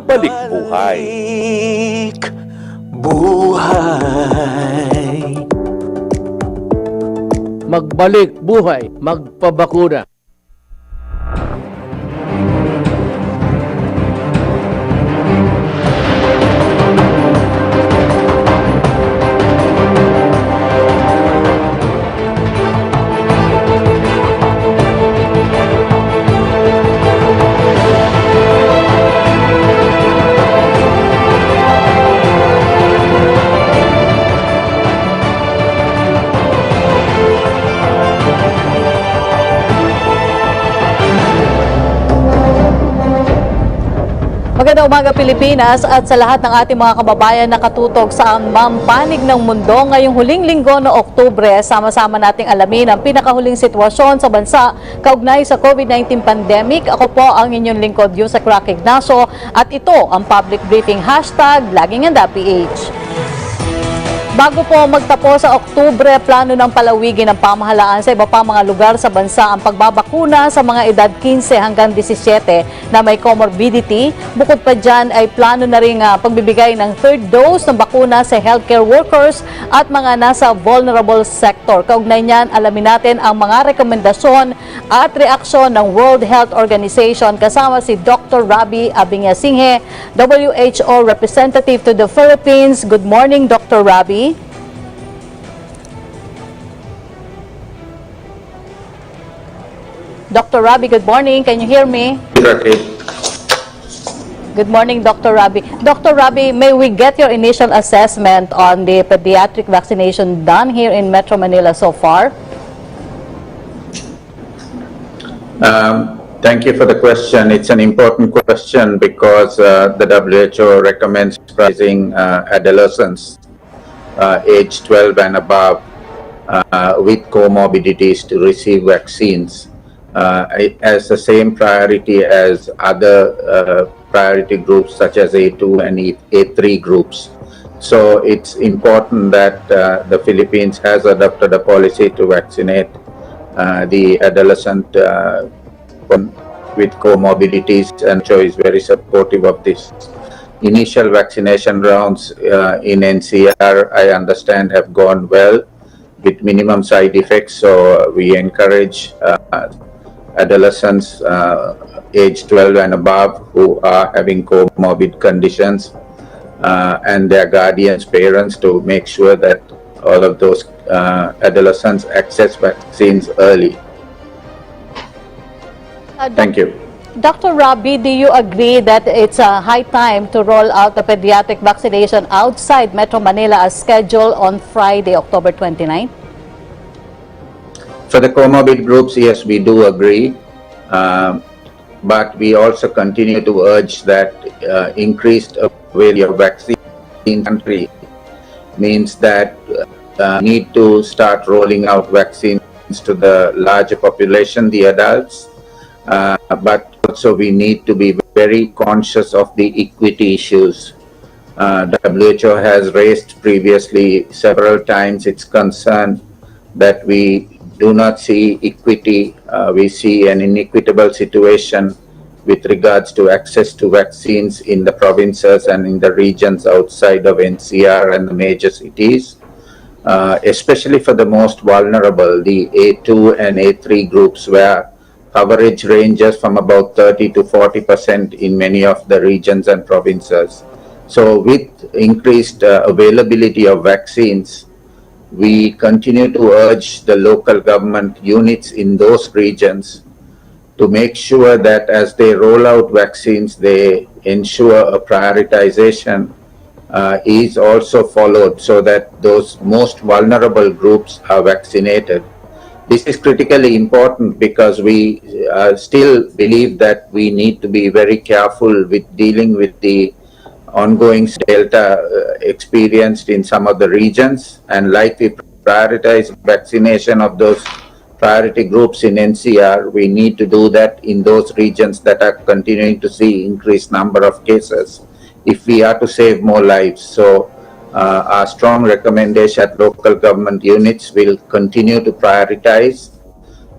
Balik buhay. Magbalik buhay, magpabakuna. Magandang umaga Pilipinas at sa lahat ng ating mga kababayan na katutok sa mampanig ng mundo ngayong huling linggo ng Oktubre. Sama-sama nating alamin ang pinakahuling sitwasyon sa bansa kaugnay sa COVID-19 pandemic. Ako po ang inyong lingkod, Yusek Rock Ignacio, at ito ang public briefing hashtag Laging HandaPH. Bago po magtapos sa Oktubre, plano ng palawigin ng pamahalaan sa iba pang mga lugar sa bansa ang pagbabakuna sa mga edad 15 hanggang 17 na may comorbidity. Bukod pa dyan ay plano na rin pagbibigay ng third dose ng bakuna sa healthcare workers at mga nasa vulnerable sector. Kaugnay niyan, alamin natin ang mga rekomendasyon at reaksyon ng World Health Organization kasama si Dr. Rabi Abingasinghe, WHO representative to the Philippines. Good morning, Dr. Rabi. Dr. Rabi, good morning. Can you hear me? Good morning, Dr. Rabi. Dr. Rabi, may we get your initial assessment on the pediatric vaccination done here in Metro Manila so far? Thank you for the question. It's an important question because the WHO recommends pricing adolescents age 12 and above with comorbidities to receive vaccines as the same priority as other priority groups such as A2 and A3 groups. So it's important that the Philippines has adopted a policy to vaccinate the adolescent with comorbidities, and so is very supportive of this. Initial vaccination rounds in NCR, I understand, have gone well with minimum side effects. So we encourage adolescents age 12 and above who are having comorbid conditions and their guardians, parents, to make sure that all of those adolescents access vaccines early. Thank you. Dr. Rabi, do you agree that it's a high time to roll out the pediatric vaccination outside Metro Manila as scheduled on Friday, October 29? For the comorbid groups, yes, we do agree. But we also continue to urge that increased availability of vaccine in the country means that need to start rolling out vaccines to the larger population, the adults. But also we need to be very conscious of the equity issues. WHO has raised previously several times its concern that we do not see equity. We see an inequitable situation with regards to access to vaccines in the provinces and in the regions outside of NCR and the major cities, especially for the most vulnerable, the A2 and A3 groups, where coverage ranges from about 30 to 40% in many of the regions and provinces. So with increased availability of vaccines, we continue to urge the local government units in those regions to make sure that as they roll out vaccines, they ensure a prioritization is also followed so that those most vulnerable groups are vaccinated. This is critically important because we still believe that we need to be very careful with dealing with the ongoing Delta experienced in some of the regions, and like we prioritize vaccination of those priority groups in NCR, we need to do that in those regions that are continuing to see increased number of cases if we are to save more lives. So our strong recommendation at local government units will continue to prioritize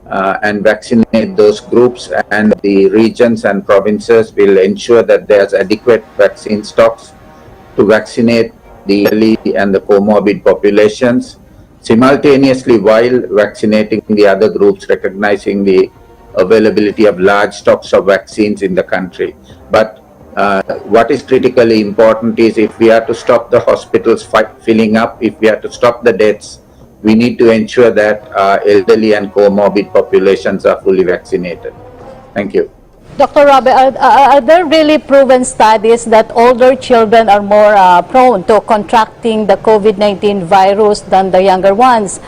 and vaccinate those groups, and the regions and provinces will ensure that there's adequate vaccine stocks to vaccinate the elderly and the comorbid populations, simultaneously while vaccinating the other groups, recognizing the availability of large stocks of vaccines in the country. But what is critically important is, if we are to stop the hospitals filling up, if we are to stop the deaths, we need to ensure that elderly and comorbid populations are fully vaccinated. Thank you. Dr. Robbie, are there really proven studies that older children are more prone to contracting the COVID-19 virus than the younger ones?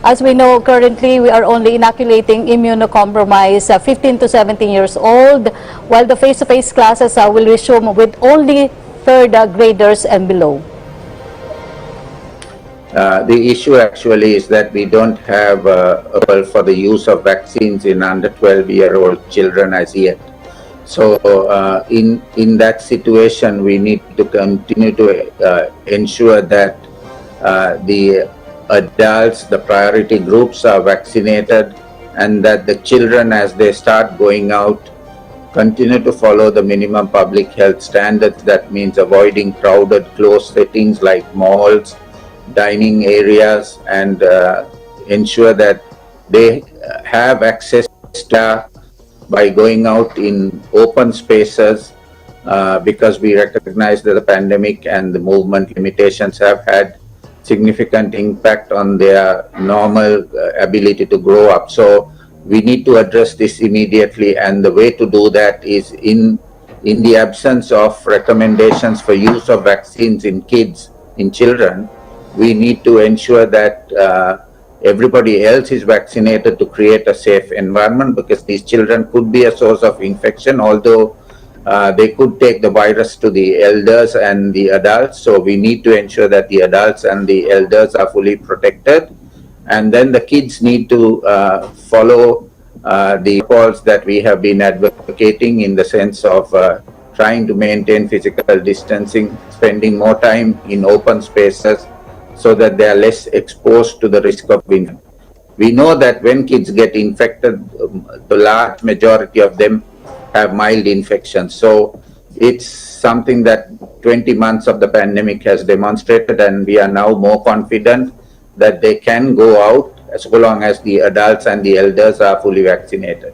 As we know, currently we are only inoculating immunocompromised 15 to 17 years old, while the face-to-face classes will resume with only third graders and below. The issue actually is that we don't have a bill for the use of vaccines in under 12-year-old children as yet. So in that situation, we need to continue to ensure that the adults, the priority groups, are vaccinated, and that the children, as they start going out, continue to follow the minimum public health standards. That means avoiding crowded, closed settings like malls, dining areas, and ensure that they have access to by going out in open spaces, because we recognize that the pandemic and the movement limitations have had significant impact on their normal ability to grow up. So we need to address this immediately, and the way to do that is in the absence of recommendations for use of vaccines in kids, in children, we need to ensure that everybody else is vaccinated to create a safe environment, because these children could be a source of infection, although they could take the virus to the elders and the adults. So we need to ensure that the adults and the elders are fully protected. And then the kids need to follow the protocols that we have been advocating, in the sense of trying to maintain physical distancing, spending more time in open spaces, so that they are less exposed to the risk of infection. We know that when kids get infected, the large majority of them have mild infections. So it's something that 20 months of the pandemic has demonstrated, and we are now more confident that they can go out as long as the adults and the elders are fully vaccinated.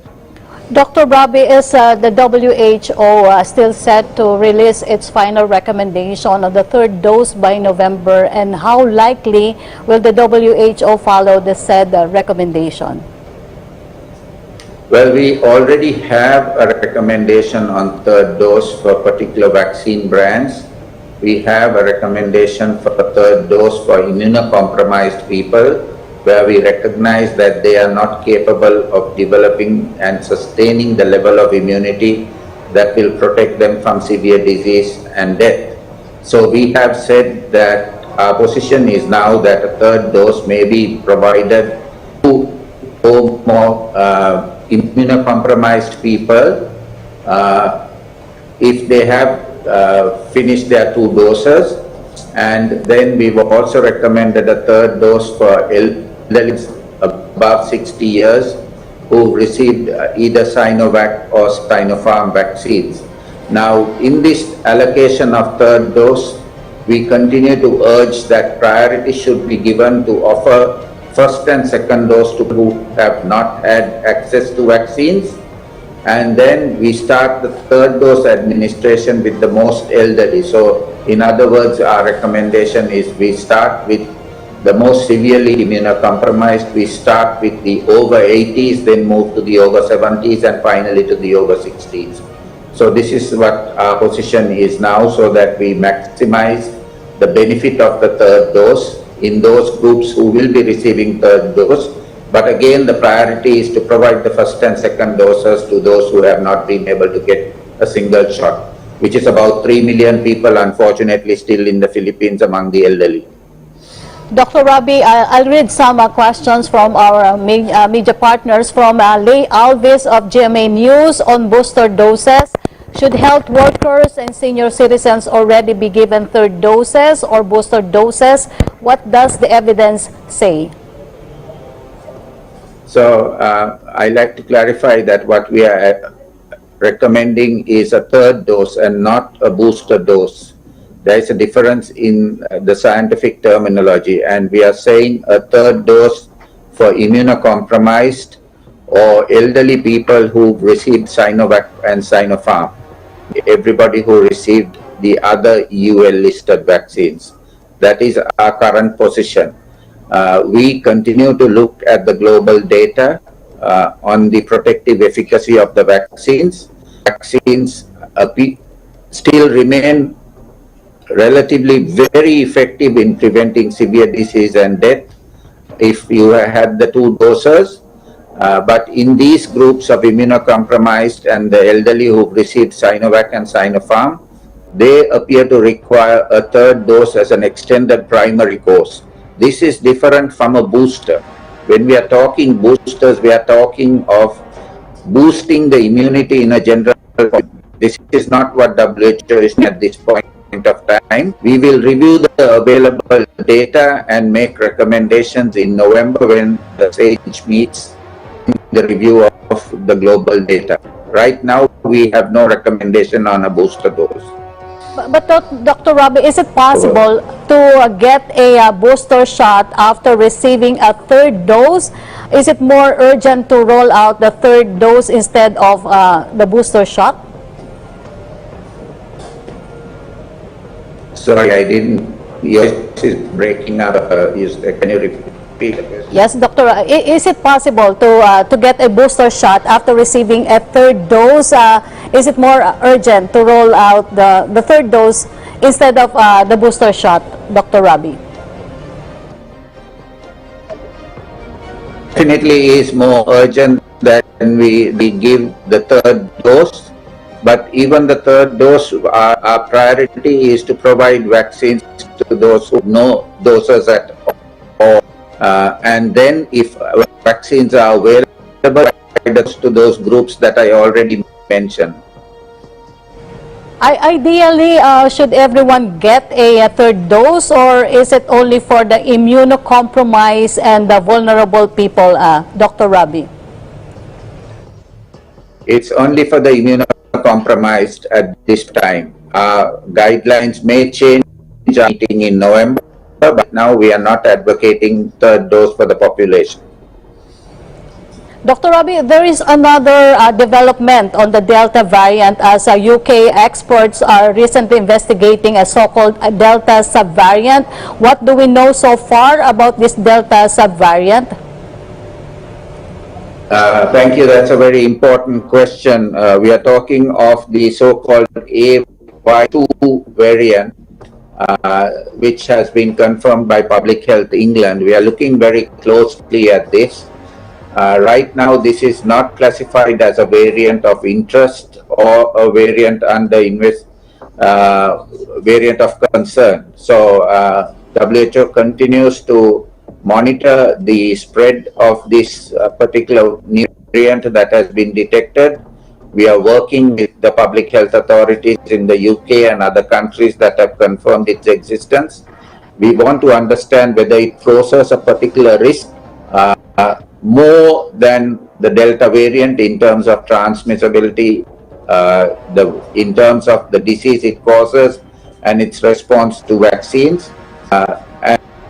Dr. Robbie, is the WHO still set to release its final recommendation on the third dose by November, and how likely will the WHO follow the said recommendation? Well, we already have a recommendation on third dose for particular vaccine brands. We have a recommendation for third dose for immunocompromised people, where we recognize that they are not capable of developing and sustaining the level of immunity that will protect them from severe disease and death. So we have said that our position is now that a third dose may be provided to more immunocompromised people if they have finished their 2 doses. And then we've also recommended a third dose for elderly above 60 years who received either Sinovac or Sinopharm vaccines. Now, in this allocation of third dose, we continue to urge that priority should be given to offer first and second dose to people who have not had access to vaccines. And then we start the third dose administration with the most elderly. So in other words, our recommendation is we start with the most severely immunocompromised. We start with the over 80s, then move to the over 70s, and finally to the over 60s. So this is what our position is now, so that we maximize the benefit of the third dose in those groups who will be receiving third dose. But again, the priority is to provide the first and second doses to those who have not been able to get a single shot, which is about 3 million people, unfortunately, still in the Philippines among the elderly. Dr. Robbie, I'll read some questions from our media partners. From Lay Alves of GMA News on booster doses. Should health workers and senior citizens already be given third doses or booster doses? What does the evidence say? So I like to clarify that what we are recommending is a third dose and not a booster dose. There is a difference in the scientific terminology, and we are saying a third dose for immunocompromised or elderly people who received Sinovac and Sinopharm, everybody who received the other UL listed vaccines. That is our current position. We continue to look at the global data on the protective efficacy of the vaccines. Vaccines still remain relatively very effective in preventing severe disease and death if you had the two doses. But in these groups of immunocompromised and the elderly who've received Sinovac and Sinopharm, they appear to require a third dose as an extended primary course. This is different from a booster. When we are talking boosters, we are talking of boosting the immunity in a general way. This is not what WHO is at this point of time. We will review the available data and make recommendations in November when the SAGE meets in the review of the global data. Right now, we have no recommendation on a booster dose. But Dr. Rabi, is it possible to get a booster shot after receiving a third dose? Is it more urgent to roll out the third dose instead of the booster shot? Sorry, I didn't. Your voice is breaking up. Can you repeat the question? Yes, Doctor. Is it possible to get a booster shot after receiving a third dose? Is it more urgent to roll out the third dose instead of the booster shot, Dr. Rabi? Definitely is more urgent that we give the third dose. But even the third dose, our priority is to provide vaccines to those who know doses at all. And then if vaccines are available, to those groups that I already mentioned. Ideally, should everyone get a third dose, or is it only for the immunocompromised and the vulnerable people, Dr. Rabi? It's only for the immunocompromised at this time. Guidelines may change meeting in November, but now we are not advocating third dose for the population. Dr. Rabi, there is another development on the Delta variant as UK experts are recently investigating a so-called Delta subvariant. What do we know so far about this Delta subvariant? Thank you. That's a very important question. We are talking of the so-called AY2 variant, which has been confirmed by Public Health England. We are looking very closely at this. Right now, this is not classified as a variant of interest or a variant under variant of concern. So WHO continues to monitor the spread of this particular new variant that has been detected. We are working with the public health authorities in the UK and other countries that have confirmed its existence. We want to understand whether it poses a particular risk more than the Delta variant in terms of transmissibility, in terms of the disease it causes and its response to vaccines.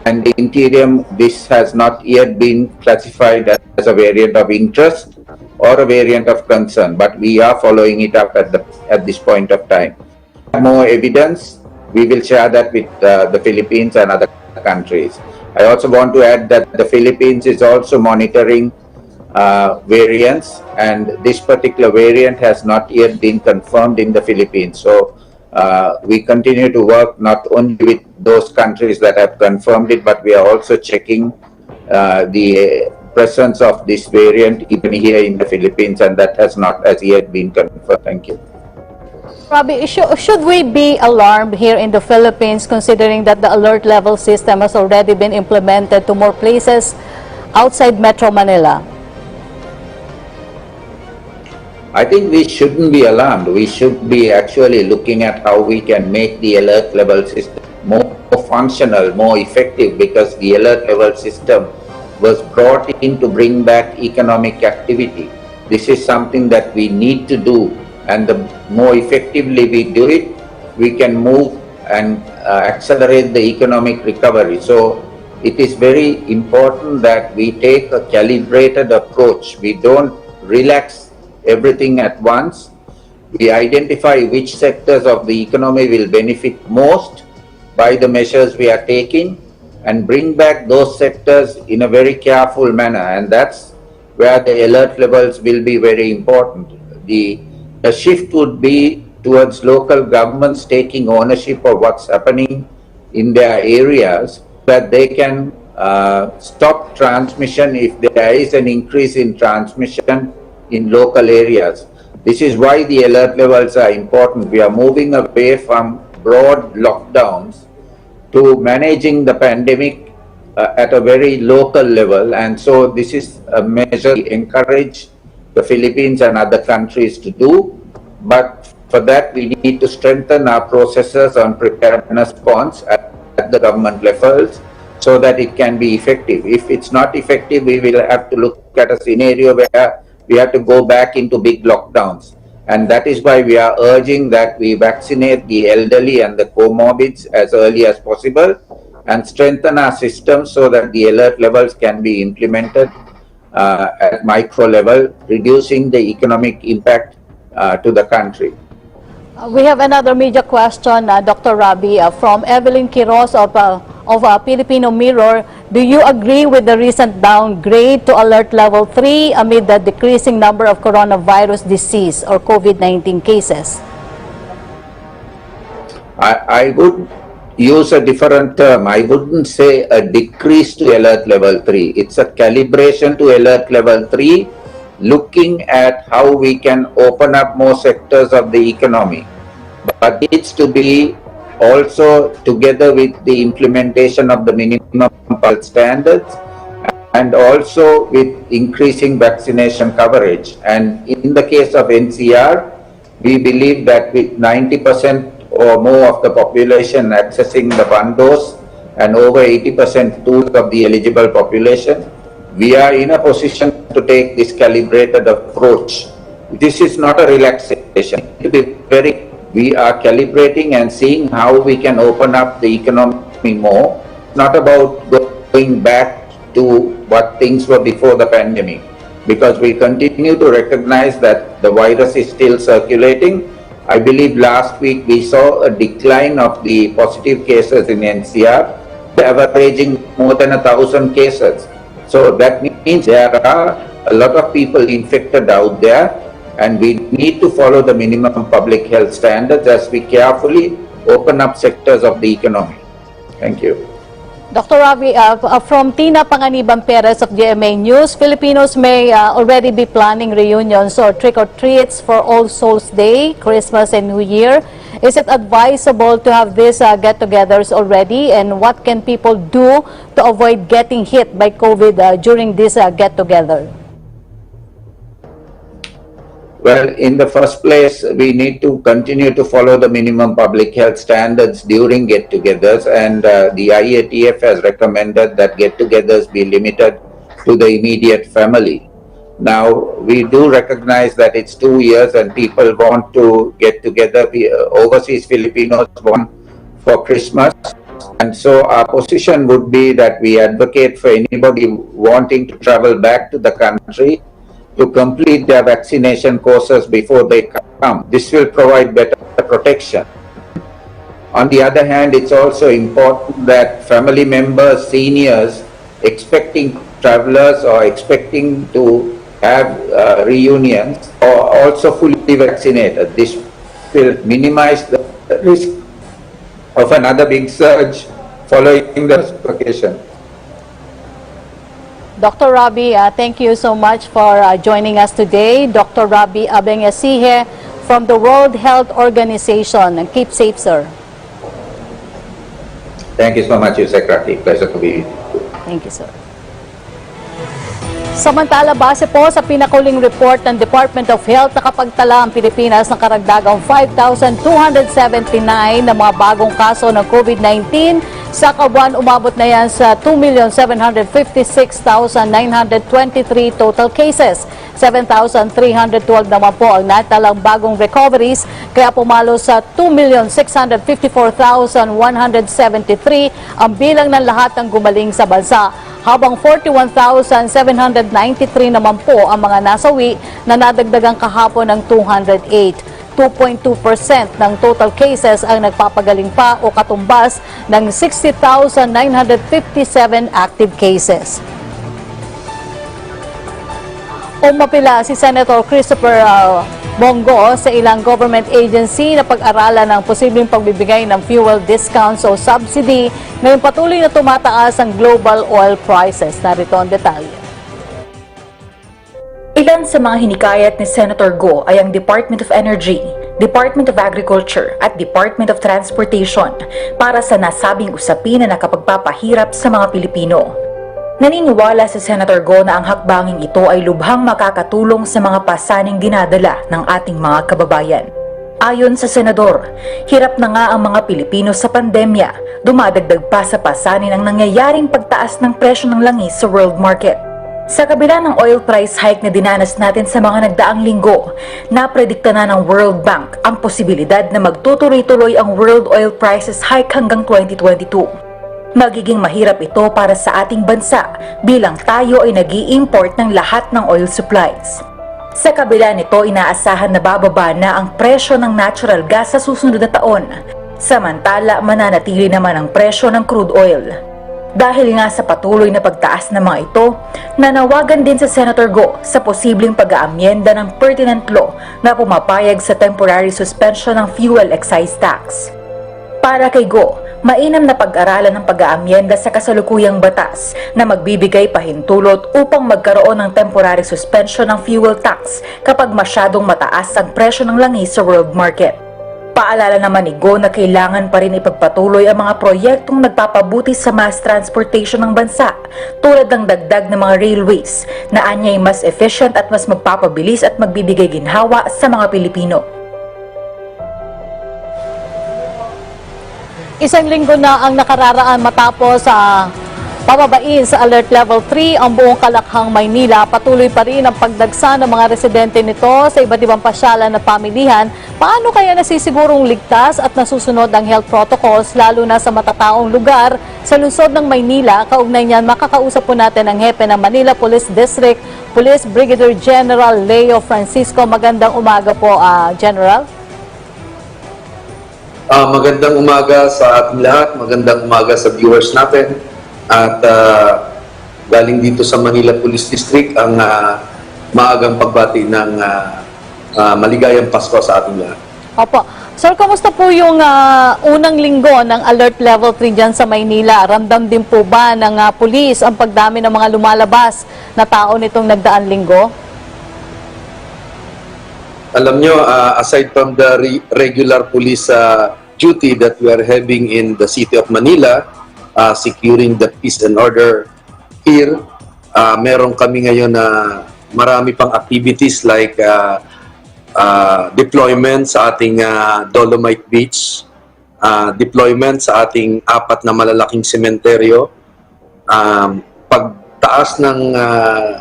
And in interim, this has not yet been classified as a variant of interest or a variant of concern, but we are following it up at this point of time. More evidence, we will share that with the Philippines and other countries. I also want to add that the Philippines is also monitoring variants, and this particular variant has not yet been confirmed in the Philippines. So we continue to work not only with those countries that have confirmed it, but we are also checking the presence of this variant even here in the Philippines, and that has not as yet been confirmed. Thank you. Rabi, should we be alarmed here in the Philippines considering that the alert level system has already been implemented to more places outside Metro Manila? I think we shouldn't be alarmed. We should be actually looking at how we can make the alert level system more functional, more effective, because the alert level system was brought in to bring back economic activity. This is something that we need to do, and the more effectively we do it, we can move and accelerate the economic recovery. So it is very important that we take a calibrated approach. We don't relax everything at once. We identify which sectors of the economy will benefit most by the measures we are taking, and bring back those sectors in a very careful manner, and that's where the alert levels will be very important. The shift would be towards local governments taking ownership of what's happening in their areas, that they can stop transmission if there is an increase in transmission in local areas. This is why the alert levels are important. We are moving away from broad lockdowns to managing the pandemic at a very local level, and so this is a measure we encourage the Philippines and other countries to do. But for that, we need to strengthen our processes on preparedness response at the government levels so that it can be effective. If it's not effective, we will have to look at a scenario where we have to go back into big lockdowns. And that is why we are urging that we vaccinate the elderly and the comorbids as early as possible, and strengthen our system so that the alert levels can be implemented at micro level, reducing the economic impact to the country. We have another media question, Dr. Rabi, from Evelyn Quiroz of Filipino Mirror. Do you agree with the recent downgrade to alert level 3 amid the decreasing number of coronavirus disease or COVID-19 cases? I would use a different term. I wouldn't say a decrease to alert level 3. It's a calibration to alert level 3, looking at how we can open up more sectors of the economy. But it needs to be also together with the implementation of the minimum health standards, and also with increasing vaccination coverage. And in the case of NCR, we believe that with 90% or more of the population accessing the one dose and over 80% two of the eligible population, we are in a position to take this calibrated approach. This is not a relaxation. We are calibrating and seeing how we can open up the economy more. It's not about going back to what things were before the pandemic, because we continue to recognize that the virus is still circulating. I believe last week we saw a decline of the positive cases in NCR, averaging more than 1,000 cases. So that means there are a lot of people infected out there, and we need to follow the minimum public health standards as we carefully open up sectors of the economy. Thank you. Dr. Rabi, from Tina Panganiban Perez of GMA News, Filipinos may already be planning reunions or trick-or-treats for All Souls Day, Christmas and New Year. Is it advisable to have these get-togethers already, and what can people do to avoid getting hit by COVID during this get-together? Well, in the first place, we need to continue to follow the minimum public health standards during get-togethers, and the IATF has recommended that get-togethers be limited to the immediate family. Now, we do recognize that it's 2 years and people want to get together. Overseas Filipinos want for Christmas, and so our position would be that we advocate for anybody wanting to travel back to the country to complete their vaccination courses before they come. This will provide better protection. On the other hand, it's also important that family members, seniors, expecting travelers or expecting to have reunions are also fully vaccinated. This will minimize the risk of another big surge following the vacation. Dr. Rabi, thank you so much for joining us today. Dr. Rabi Abeng-Yasihe from the World Health Organization. Keep safe, sir. Thank you so much, Secretary. Pleasure to be with you. Thank you, sir. Samantala, base po sa pinakahuling report ng Department of Health, nakapagtala ang Pilipinas ng karagdagang 5,279 na mga bagong kaso ng COVID-19. Sa kabuuan, umabot na yan sa 2,756,923 total cases. 7,312 naman po ang natalang bagong recoveries, kaya pumalo sa 2,654,173 ang bilang ng lahat ng gumaling sa bansa. Habang 41,793 naman po ang mga nasawi na nadagdagan kahapon ng 208. 2.2% ng total cases ang nagpapagaling pa o katumbas ng 60,957 active cases. Umapila si Senator Christopher Bongo sa ilang government agency na pag-aralan ng posibleng pagbibigay ng fuel discounts o subsidy ngayong patuloy na tumataas ang global oil prices. Narito ang detalye. Ilan sa mga hinikayat ni Senator Go ay ang Department of Energy, Department of Agriculture at Department of Transportation para sa nasabing usapin na nakapagpapahirap sa mga Pilipino. Naniniwala si Senator Go na ang hakbanging ito ay lubhang makakatulong sa mga pasaning dinadala ng ating mga kababayan. Ayon sa Senador, hirap na nga ang mga Pilipino sa pandemya, dumadagdag pa sa pasanin ang nangyayaring pagtaas ng presyo ng langis sa world market. Sa kabila ng oil price hike na dinanas natin sa mga nagdaang linggo, napredikta na ng World Bank ang posibilidad na magtutuloy-tuloy ang world oil prices hike hanggang 2022. Magiging mahirap ito para sa ating bansa bilang tayo ay nag-i-import ng lahat ng oil supplies. Sa kabila nito, inaasahan na bababa na ang presyo ng natural gas sa susunod na taon. Samantala, mananatili naman ang presyo ng crude oil. Dahil nga sa patuloy na pagtaas ng mga ito, nanawagan din sa Senator Go sa posibleng pag-aamyenda ng pertinent law na pumapayag sa temporary suspension ng fuel excise tax. Para kay Go, mainam na pag-aralan ng pag-aamyenda sa kasalukuyang batas na magbibigay pahintulot upang magkaroon ng temporary suspension ng fuel tax kapag masyadong mataas ang presyo ng langis sa world market. Paalala naman ni Go na kailangan pa rin ipagpatuloy ang mga proyektong nagpapabuti sa mass transportation ng bansa tulad ng dagdag ng mga railways na anyay mas efficient at mas magpapabilis at magbibigay ginhawa sa mga Pilipino. Isang linggo na ang nakararaan matapos sa pababain sa Alert Level 3 ang buong Kalakhang, Maynila. Patuloy pa rin ang pagdagsa ng mga residente nito sa iba't ibang pasyalan na pamilihan. Paano kaya nasisigurong ligtas at nasusunod ang health protocols lalo na sa matataong lugar sa lungsod ng Maynila? Kaugnay niyan, makakausap po natin ang hepe ng Manila Police District, Police Brigadier General Leo Francisco. Magandang umaga po, General. Magandang umaga sa ating lahat, magandang umaga sa viewers natin. At galing dito sa Manila Police District ang maagang pagbati ng maligayang Pasko sa ating lahat. Opo. Sir, kamusta po yung unang linggo ng Alert Level 3 dyan sa Maynila? Ramdam din po ba ng pulis ang pagdami ng mga lumalabas na tao nitong nagdaang linggo? Alam nyo, aside from the regular police duty that we are having in the city of Manila, securing the peace and order here, meron kami ngayon na marami pang activities like deployment sa ating Dolomite Beach, deployment sa ating 4 na malalaking sementeryo, pagtaas ng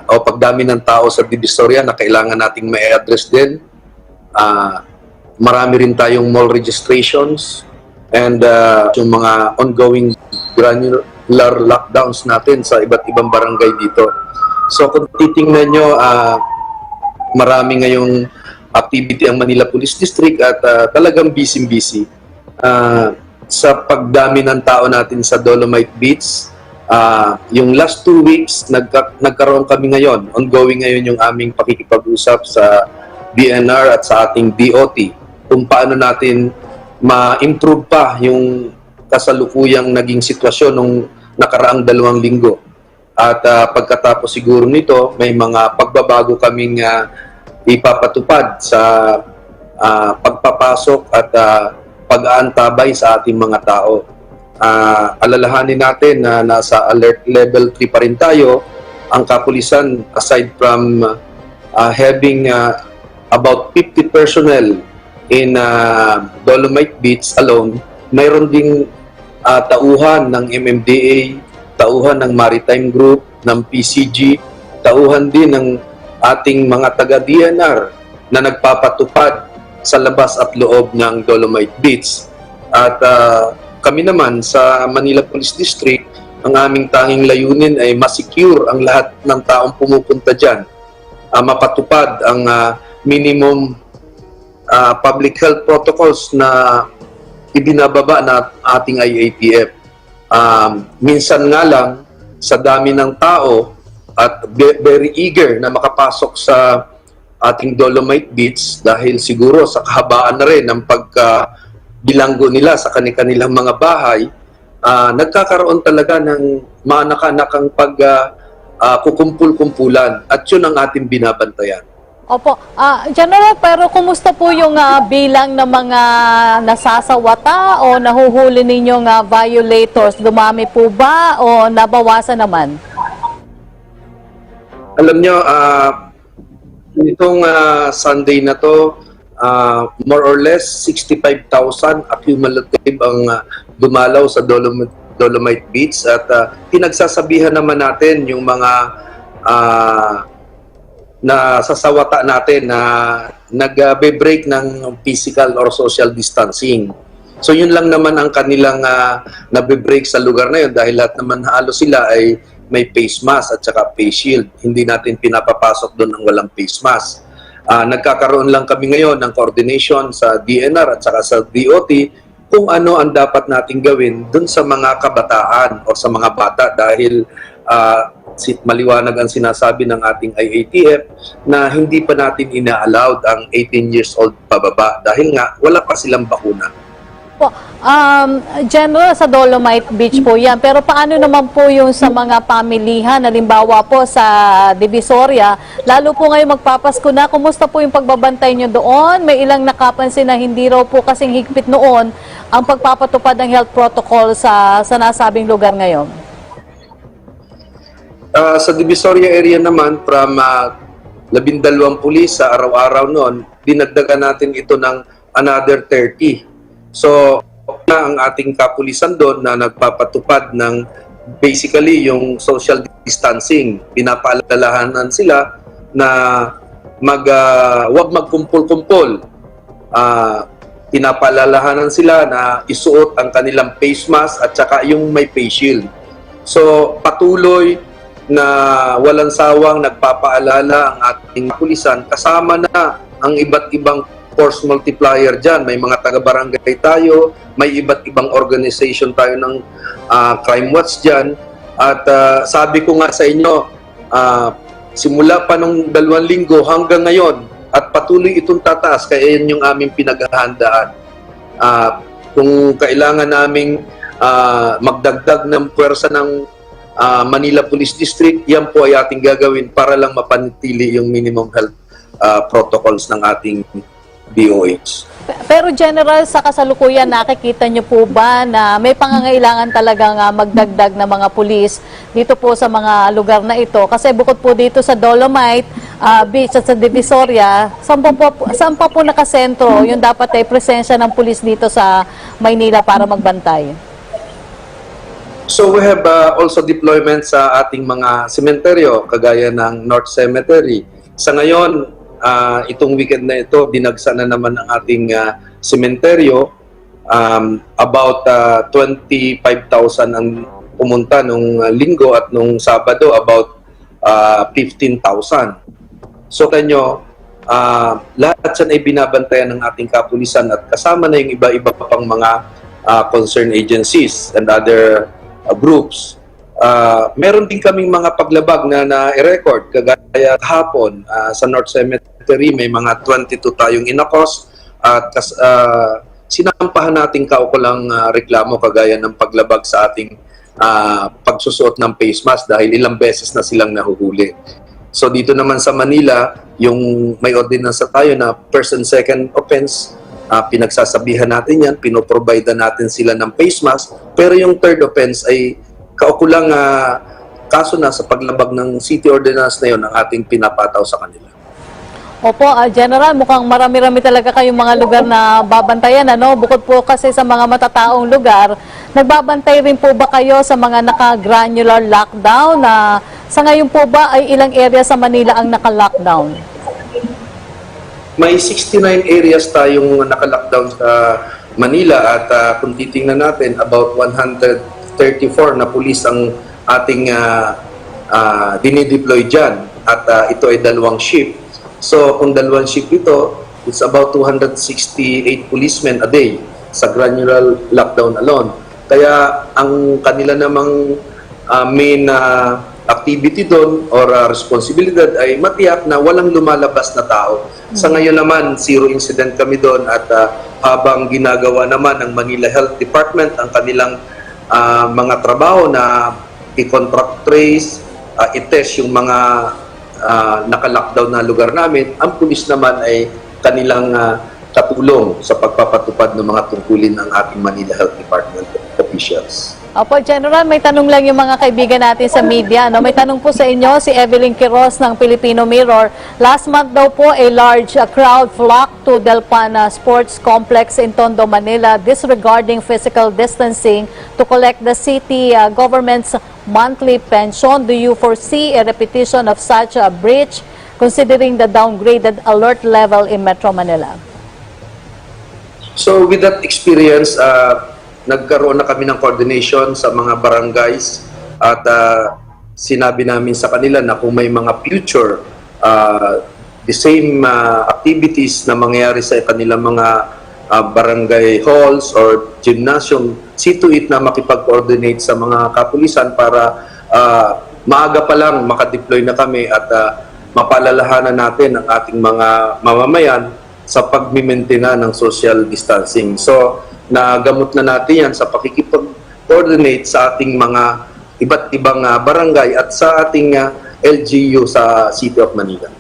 o pagdami ng tao sa Divisoria na kailangan nating ma-address din. Marami rin tayong mall registrations and yung mga ongoing granular lockdowns natin sa iba't ibang barangay dito. So kung titingnan nyo, marami ngayong activity ang Manila Police District at talagang busy-busy. Sa pagdami ng tao natin sa Dolomite Beach, yung last 2 weeks, nagkaroon kami ngayon, ongoing ngayon yung aming pakikipag-usap sa DNR at sa ating DOT kung paano natin ma-improve pa yung kasalukuyang naging sitwasyon nung nakaraang 2 linggo. At pagkatapos siguro nito, may mga pagbabago kaming ipapatupad sa pagpapasok at pag-aantabay sa ating mga tao. Alalahanin natin na nasa alert level 3 pa rin tayo ang kapulisan, aside from having about 50 personnel in Dolomite Beach alone, mayroon ding tauhan ng MMDA, tauhan ng Maritime Group, ng PCG, tauhan din ng ating mga taga-DNR na nagpapatupad sa labas at loob ng Dolomite Beach. At kami naman sa Manila Police District, ang aming tanging layunin ay masecure ang lahat ng taong pumupunta dyan. Mapatupad ang minimum public health protocols na ibinababa na ating IATF. Minsan nga lang, sa dami ng tao at very eager na makapasok sa ating Dolomite Beach dahil siguro sa kahabaan na rin ng pagbilanggo nila sa kanilang mga bahay, nagkakaroon talaga ng maanak-anakang kukumpul-kumpulan at yun ang ating binabantayan. Opo. General, pero kumusta po yung bilang ng mga nasasawata o nahuhuli ninyong violators? Dumami po ba o nabawasan naman? Alam nyo, itong Sunday na to, more or less 65,000 accumulative ang dumalaw sa Dolomite Beach at pinagsasabihan naman natin yung mga na sasawata natin na nag-break ng physical or social distancing. So yun lang naman ang kanilang nabe-break sa lugar na yun dahil lahat naman halos sila ay may face mask at saka face shield. Hindi natin pinapapasok doon ang walang face mask. Nagkakaroon lang kami ngayon ng coordination sa DNR at saka sa DOT kung ano ang dapat nating gawin doon sa mga kabataan o sa mga bata dahil maliwanag ang sinasabi ng ating IATF na hindi pa natin ina-allowed ang 18 years old pababa dahil nga wala pa silang bakuna. Po, General, sa Dolomite Beach po yan. Pero paano naman po yung sa mga pamilihan, halimbawa po sa Divisoria, lalo po ngayon magpapasko na, kumusta po yung pagbabantay nyo doon? May ilang nakapansin na hindi raw po kasing higpit noon ang pagpapatupad ng health protocol sa nasabing lugar ngayon. Sa Divisoria area naman, from 12 pulis sa araw-araw noon, dinagdagan natin ito ng another 30. So, ang ating kapulisan doon na nagpapatupad ng basically yung social distancing. Pinapaalalahanan sila na wag magkumpul-kumpul. Pinapaalalahanan sila na isuot ang kanilang face mask at saka yung may face shield. So, patuloy na walang sawang nagpapaalala ang ating kapulisan, kasama na ang iba't ibang force multiplier dyan. May mga taga-barangay tayo, may iba't ibang organization tayo ng crime watch dyan. At sabi ko nga sa inyo, simula pa nung 2 linggo hanggang ngayon, at patuloy itong tataas, kaya yan yung aming pinaghahandaan. Kung kailangan naming magdagdag ng puwersa ng Manila Police District, yan po ay ating gagawin para lang mapanatili yung minimum health protocols ng ating DOH. Pero General, sa kasalukuyan, nakikita nyo po ba na may pangangailangan talagang magdagdag na mga pulis dito po sa mga lugar na ito? Kasi bukod po dito sa Dolomite Beach at sa Divisoria, saan pa po nakasentro yung dapat ay presensya ng pulis dito sa Maynila para magbantay? So we have also deployment sa ating mga sementeryo, kagaya ng North Cemetery. Sa ngayon, itong weekend na ito, dinagsa na naman ang ating sementeryo. About 25,000 ang pumunta nung linggo at nung Sabado, about 15,000. So kanyo, lahat yan ay binabantayan ng ating kapulisan at kasama na yung iba-iba pang mga concerned agencies and other groups. Meron din kaming mga paglabag na na-record kagaya hapon sa North Cemetery, may mga 22 tayong inakos at sinampahan nating kaukulang reklamo kagaya ng paglabag sa ating pagsusuot ng face mask dahil ilang beses na silang nahuhuli. So dito naman sa Manila, yung may ordinansa tayo na first and second offense, pinagsasabihan natin yan, pinoprovide natin sila ng face mask, pero yung third offense ay kaukulang kaso na sa paglabag ng city ordinance na yun ang ating pinapataw sa kanila. Opo, General, mukhang marami-rami talaga kayong mga lugar na babantayan, ano? Bukod po kasi sa mga matataong lugar, nagbabantay rin po ba kayo sa mga naka-granular lockdown na sa ngayon po ba ay ilang area sa Manila ang naka-lockdown? May 69 areas tayong naka-lockdown sa Manila at kung titingnan natin, about 134 na pulis ang ating dinideploy dyan at ito ay 2 shift. So kung 2 shift ito, it's about 268 policemen a day sa granular lockdown alone. Kaya ang kanila namang main activity doon or responsibilidad ay matiyak na walang lumalabas na tao. Sa ngayon naman, 0 incident kami doon at habang ginagawa naman ng Manila Health Department ang kanilang mga trabaho na i-contract trace, i-test yung mga naka-lockdown na lugar namin, ang pulis naman ay kanilang katulong sa pagpapatupad ng mga tungkulin ng ating Manila Health Department officials. Opo, General, may tanong lang yung mga kaibigan natin sa media. No? May tanong po sa inyo si Evelyn Quiroz ng Filipino Mirror. Last month daw po, a large crowd flocked to Delpan Sports Complex in Tondo, Manila, disregarding physical distancing to collect the city government's monthly pension. Do you foresee a repetition of such a breach considering the downgraded alert level in Metro Manila? So with that experience, nagkaroon na kami ng coordination sa mga barangays at sinabi namin sa kanila na kung may mga future the same activities na mangyayari sa kanilang mga barangay halls or gymnasium, see to it na makipag-coordinate sa mga kapulisan para maaga pa lang makadeploy na kami at mapalalahanan natin ang ating mga mamamayan sa pagmimaintain ng social distancing. So, nagamot na natin yan sa pakikipag-coordinate sa ating mga iba't ibang barangay at sa ating LGU sa City of Manila.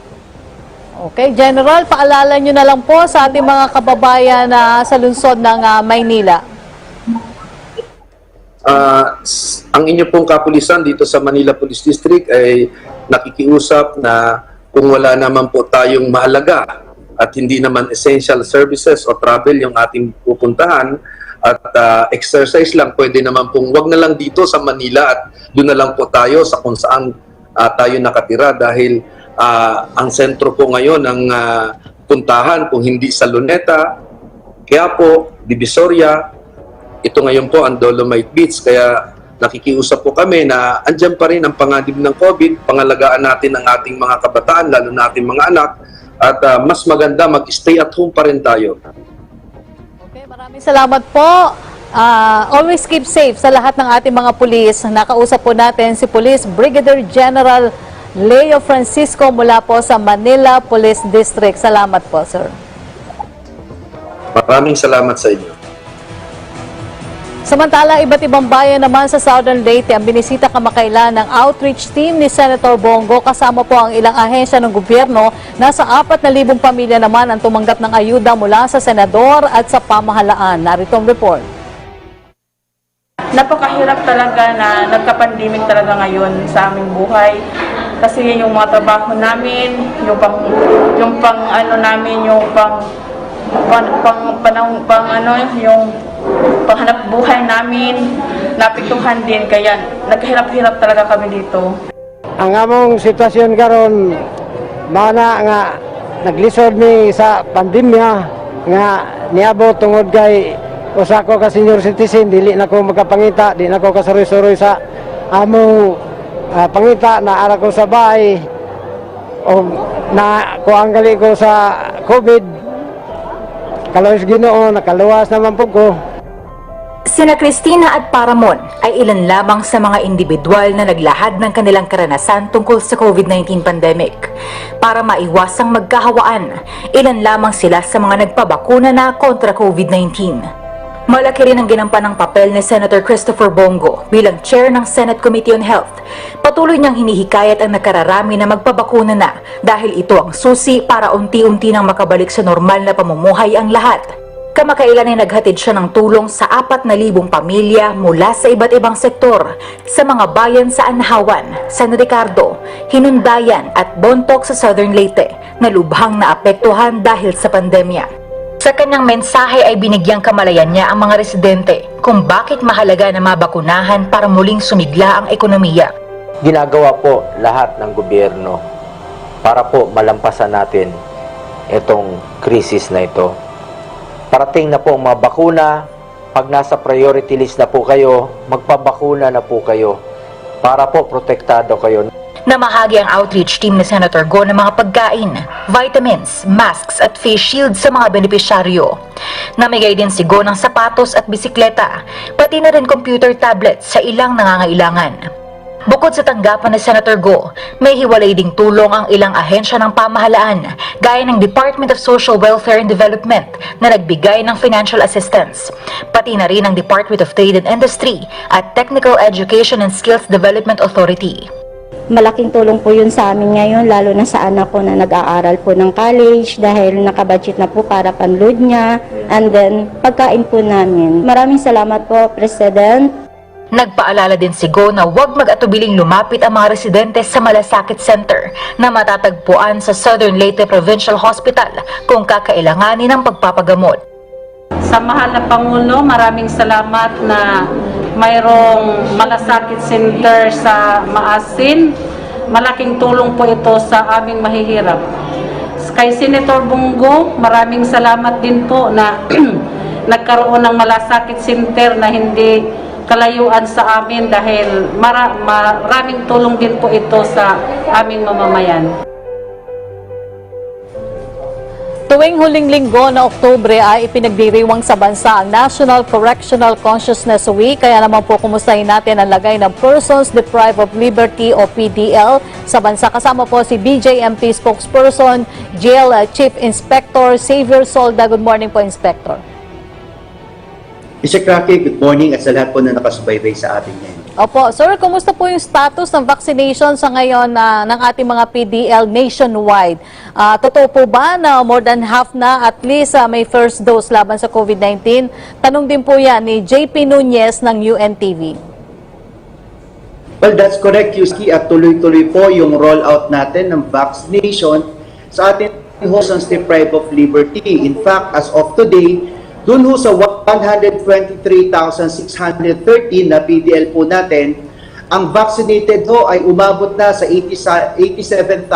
Okay, General, paalala nyo na lang po sa ating mga kababayan sa lungsod ng Maynila. Ang inyo pong kapulisan dito sa Manila Police District ay nakikiusap na kung wala naman po tayong mahalaga at hindi naman essential services o travel yung ating pupuntahan at exercise lang, pwede naman pong wag na lang dito sa Manila at doon na lang po tayo sa kung saan tayo nakatira dahil ang sentro po ngayon ng puntahan kung hindi sa Luneta, Quiapo, Divisoria, ito ngayon po ang Dolomite Beach. Kaya nakikiusap po kami na andyan pa rin ang panganib ng COVID, pangalagaan natin ang ating mga kabataan, lalo na ating mga anak, at mas maganda mag-stay at home pa rin tayo. Okay, maraming salamat po. Always keep safe sa lahat ng ating mga pulis. Nakausap po natin si Police Brigadier General Leo Francisco mula po sa Manila Police District. Salamat po, sir. Maraming salamat sa inyo. Samantala, iba't ibang bayan naman sa Southern Leyte ang binisita kamakailan ng outreach team ni Senator Bongo kasama po ang ilang ahensya ng gobyerno. Nasa 4,000 pamilya naman ang tumanggap ng ayuda mula sa senador at sa pamahalaan. Narito ang report. Napakahirap talaga na nagka-pandemic talaga ngayon sa aming buhay. Kasi yung mga trabaho namin, yung panghanap buhay namin, napiktuhan din. Kaya naghirap-hirap talaga kami dito. Ang among sitwasyon karon mana nga naglisod mi sa pandemya nga niabot tungod kay usa ko ka senior citizen, dili na ko magkapangita, di na ko kasuroy-suroy sa among pangita na ara ko sa bahay o na kuanggali ko sa COVID. Kalawas Ginoo, nakaluwas naman po ko. Sina Cristina at Paramon ay ilan lamang sa mga individual na naglahad ng kanilang karanasan tungkol sa COVID-19 pandemic. Para maiwasang magkahawaan, ilan lamang sila sa mga nagpabakuna na kontra COVID-19. Malaki rin ang ginampan ng papel ni Senator Christopher Bongo bilang chair ng Senate Committee on Health. Patuloy niyang hinihikayat ang nakararami na magpabakuna na dahil ito ang susi para unti-unti nang makabalik sa normal na pamumuhay ang lahat. Kamakailan ay naghatid siya ng tulong sa 4,000 pamilya mula sa iba't ibang sektor sa mga bayan sa Anhawan, San Ricardo, Hinundayan at Bontoc sa Southern Leyte na lubhang naapektuhan dahil sa pandemya. Sa kanyang mensahe ay binigyang kamalayan niya ang mga residente kung bakit mahalaga na mabakunahan para muling sumigla ang ekonomiya. Ginagawa po lahat ng gobyerno para po malampasan natin itong krisis na ito. Parating na po ang mga bakuna. Pag nasa priority list na po kayo, magpabakuna na po kayo para po protektado kayo. Namahagi ang outreach team ni Senator Go ng mga pagkain, vitamins, masks at face shields sa mga benepisyaryo. Namigay din si Go ng sapatos at bisikleta, pati na rin computer tablets sa ilang nangangailangan. Bukod sa tanggapan ni Senator Go, may hiwalay ding tulong ang ilang ahensya ng pamahalaan, gaya ng Department of Social Welfare and Development na nagbigay ng financial assistance, pati na rin ang Department of Trade and Industry at Technical Education and Skills Development Authority. Malaking tulong po yun sa amin ngayon, lalo na sa anak ko na nag-aaral po ng college dahil nakabudget na po para panload niya, and then pagkain po namin. Maraming salamat po, President. Nagpaalala din si Go na huwag mag-atubiling lumapit ang mga residente sa Malasakit Center na matatagpuan sa Southern Leyte Provincial Hospital kung kakailanganin ng pagpapagamot. Sa mahal na Pangulo, maraming salamat na mayroong Malasakit Center sa Maasin. Malaking tulong po ito sa aming mahihirap. Kay Senator Bongo, maraming salamat din po na nagkaroon ng Malasakit Center na hindi kalayuan sa amin dahil maraming tulong din po ito sa aming mamamayan. Tuwing huling linggo na Oktubre ay ipinagdiriwang sa bansa ang National Correctional Consciousness Week. Kaya naman po kumustahin natin ang lagay ng Persons Deprived of Liberty o PDL sa bansa. Kasama po si BJMP spokesperson, Jail Chief Inspector Xavier Solda. Good morning po, Inspector. Mr. Krake, good morning at sa lahat po na nakasubaybay sa ating ngayon. Opo. Sir, kumusta po yung status ng vaccination sa ngayon ng ating mga PDL nationwide? Totoo po ba na more than half na at least may first dose laban sa COVID-19? Tanong din po yan ni JP Nunez ng UNTV. Well, that's correct, Yuski, at tuloy-tuloy po yung rollout natin ng vaccination sa ating persons deprived of liberty. In fact, as of today, dun ho sa 123,613 na PDL po natin, ang vaccinated ho ay umabot na sa 87,043.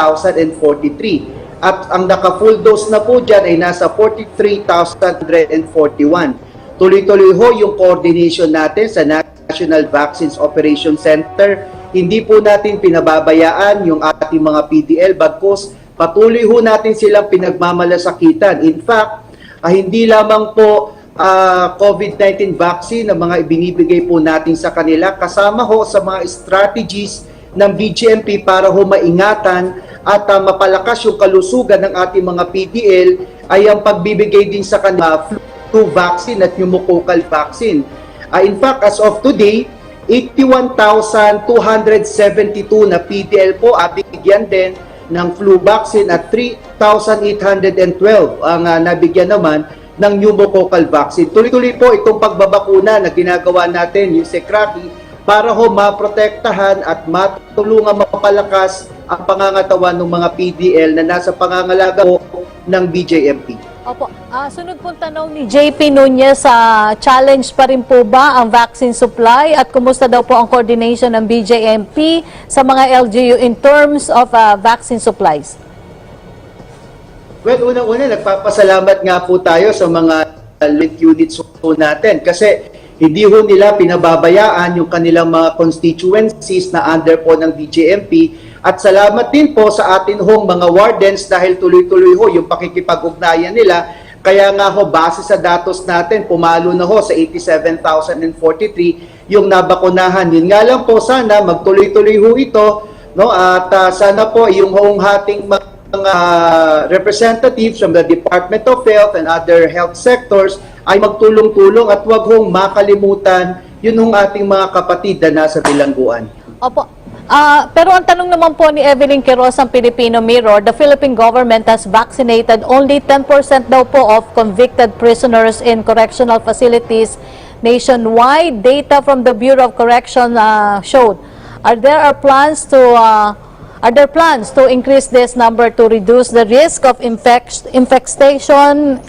At ang naka-full dose na po dyan ay nasa 43,141. Tuloy-tuloy ho yung coordination natin sa National Vaccines Operation Center. Hindi po natin pinababayaan yung ating mga PDL, bagkus patuloy ho natin silang pinagmamalasakitan. In fact, hindi lamang po COVID-19 vaccine na mga ibinibigay po natin sa kanila, kasama ho sa mga strategies ng BGMP para ho maingatan at mapalakas yung kalusugan ng ating mga PDL ay ang pagbibigay din sa kanila flu vaccine at pneumococcal vaccine. In fact, as of today, 81,272 na PDL po bigyan din ng flu vaccine at 3,812 ang nabigyan naman ng pneumococcal vaccine. Tuloy-tuloy po itong pagbabakuna na ginagawa natin, yung Sekraki, para ho maprotektahan at matulungan mapalakas ang pangangatawan ng mga PDL na nasa pangangalaga po ng BJMP. Opo. Sunod pong tanong ni JP Nunez, challenge pa rin po ba ang vaccine supply at kumusta daw po ang coordination ng BJMP sa mga LGU in terms of vaccine supplies? Well, unang-una, nagpapasalamat nga po tayo sa mga units po natin kasi hindi ho nila pinababayaan yung kanilang mga constituencies na under po ng BJMP. At salamat din po sa atin hong mga wardens dahil tuloy-tuloy ho yung pakikipag-ugnayan nila. Kaya nga ho, base sa datos natin, pumalo na ho sa 87,043 yung nabakunahan. Yun nga lang po, sana magtuloy-tuloy ho ito, no? At sana po yung hong hating mga representatives from the Department of Health and other health sectors ay magtulong-tulong at wag hong makalimutan yun hong ating mga kapatid na nasa bilangguan. Opo. Pero ang tanong naman po ni Evelyn Quiroz ng Filipino Mirror, the Philippine government has vaccinated only 10% daw po of convicted prisoners in correctional facilities nationwide. Data from the Bureau of Correction showed. Are there plans to increase this number to reduce the risk of infestation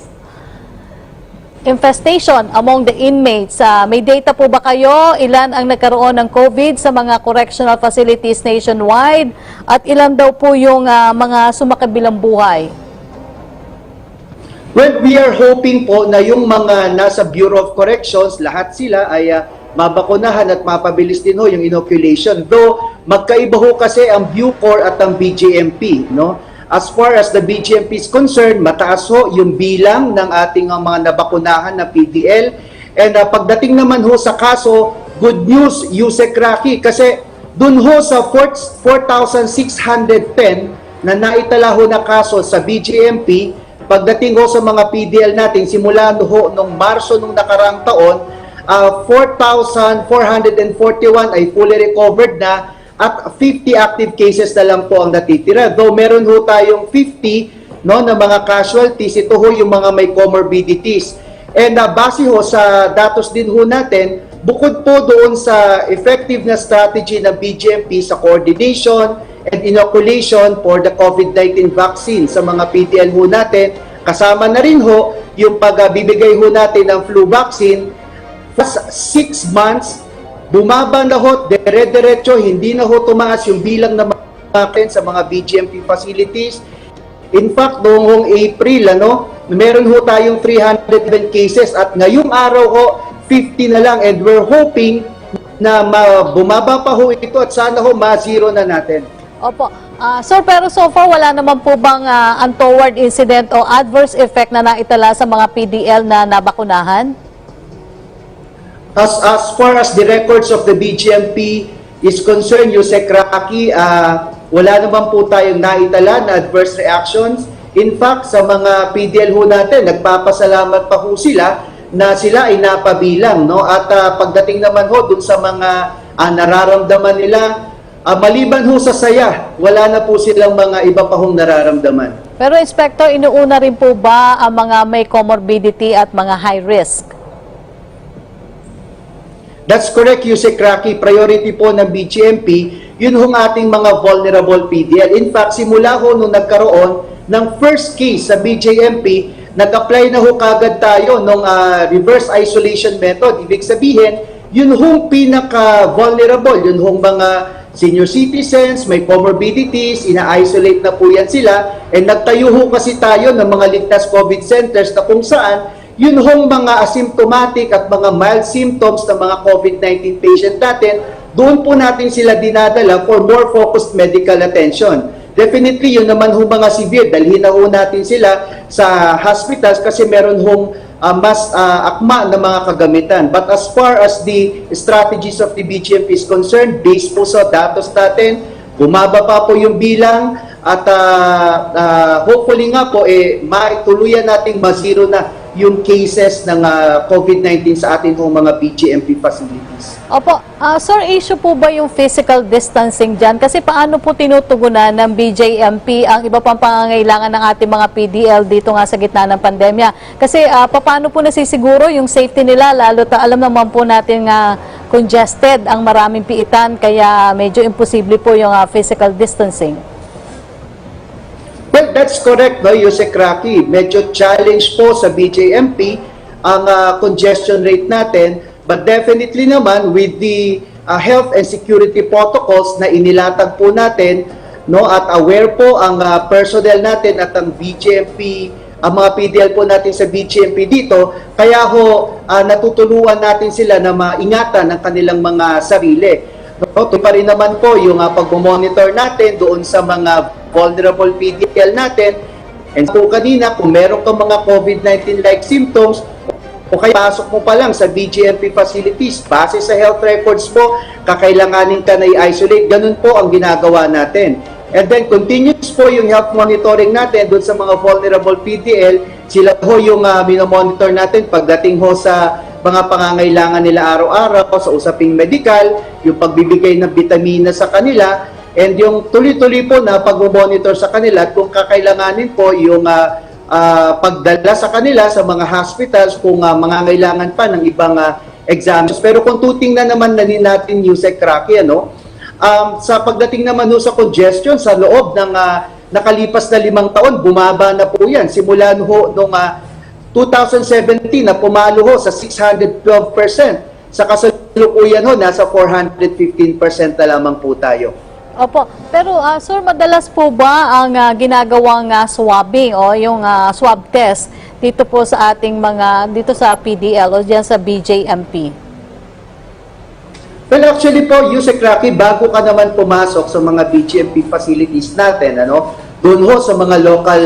among the inmates? May data po ba kayo? Ilan ang nagkaroon ng COVID sa mga correctional facilities nationwide? At ilan daw po yung mga sumakabilang buhay? Well, we are hoping po na yung mga nasa Bureau of Corrections, lahat sila ay mabakunahan at mapabilis din ho yung inoculation. Though, magkaiba ho kasi ang Bucor at ang BJMP, no? As far as the BGMP is concerned, mataas ho yung bilang ng ating mga nabakunahan na PDL. And pagdating naman ho sa kaso, good news, Yusek Rocky, kasi dun ho sa 4,610 na naitala ho na kaso sa BGMP, pagdating ho sa mga PDL natin, simula ho nung Marso nung nakarang taon, 4,441 ay fully recovered na, at 50 active cases na lang po ang natitira. Though meron ho tayong 50 no, na mga casualties, ito ho yung mga may comorbidities. And base ho sa datos din ho natin, bukod po doon sa effective na strategy ng BGMP sa coordination and inoculation for the COVID-19 vaccine sa mga PDL ho natin, kasama na rin ho yung pagbibigay ho natin ng flu vaccine. 6 months, bumaba na ho, dire-diretso, hindi na ho tumaas yung bilang na natin sa mga BGMP facilities. In fact, noong April, meron ho tayong 307 cases at ngayong araw ho, 50 na lang, and we're hoping na bumaba pa ho ito at sana ho ma-zero na natin. Opo. Sir, pero so far wala naman po bang untoward incident o adverse effect na naitala sa mga PDL na nabakunahan? As far as the records of the BGMP is concerned, Yusek Rocky, wala naman po tayong naitala na adverse reactions. In fact, sa mga PDL ho natin, nagpapasalamat pa ho sila na sila ay napabilang. No? At pagdating naman ho dun sa mga nararamdaman nila, maliban ho sa saya, wala na po silang mga iba pa hong nararamdaman. Pero Inspector, inuuna rin po ba ang mga may comorbidity at mga high risk? That's correct, Yusek Rocky. Priority po ng BGMP, yun hong ating mga vulnerable PDL. In fact, simula ho nung nagkaroon ng first case sa BGMP, nag-apply na ho kagad tayo ng reverse isolation method. Ibig sabihin, yun hong pinaka-vulnerable, yun hong mga senior citizens, may comorbidities, ina-isolate na po yan sila. And nagtayo ho kasi tayo ng mga ligtas COVID centers na kung saan yun hong mga asymptomatic at mga mild symptoms ng mga COVID-19 patient natin, doon po natin sila dinadala for more focused medical attention. Definitely, yun naman hong mga severe, dalhin na ho natin sila sa hospitals kasi meron hong mas akma na mga kagamitan. But as far as the strategies of the BGMP is concerned, based po sa datos natin, bumaba pa po yung bilang at hopefully nga po maituluyan nating ma-zero na yung cases ng COVID-19 sa ating mga BGMP facilities. Opo. Sir, issue po ba yung physical distancing dyan? Kasi paano po tinutugunan ng BJMP ang iba pang pangangailangan ng ating mga PDL dito nga sa gitna ng pandemya? Kasi paano po nasisiguro yung safety nila? Lalo alam naman po natin congested ang maraming piitan, kaya medyo imposible po yung physical distancing. Well, that's correct, no, Yusek Rocky. Medyo challenge po sa BJMP ang congestion rate natin, but definitely naman with the health and security protocols na inilatag po natin, no, at aware po ang personnel natin at ang BJMP, ang mga PDL po natin sa BJMP dito, kaya ho natutulungan natin sila na maingatan ang kanilang mga sarili. No, ito pa rin naman po yung pag-monitor natin doon sa mga vulnerable PDL natin. And so kanina, kung meron kang mga COVID-19-like symptoms, o kaya pasok mo pa lang sa BGMP facilities, base sa health records mo, kakailanganin ka na i-isolate. Ganun po ang ginagawa natin. And then continuous po yung health monitoring natin doon sa mga vulnerable PDL. Sila ho yung minomonitor natin pagdating ho sa mga pangangailangan nila araw-araw sa usaping medikal, yung pagbibigay ng bitamina sa kanila, and yung tuloy-tuloy po na pag-monitor sa kanila at kung kakailanganin po yung pagdala sa kanila sa mga hospitals kung mangangailangan pa ng ibang exams. Pero kung tutingnan naman na natin yung Rocky, sa pagdating naman sa congestion sa loob ng nakalipas na 5 taon, bumaba na po yan. Simula noong 2017 na pumalo sa 612%. Sa kasalukuyan nasa 415% na lamang po tayo. Opo. Pero sir, madalas po ba ang ginagawang swabbing o yung swab test dito po sa ating dito sa PDL o diyan sa BJMP? Well, actually po, Rocky, bago ka naman pumasok sa mga BGMP facilities natin, doon sa mga local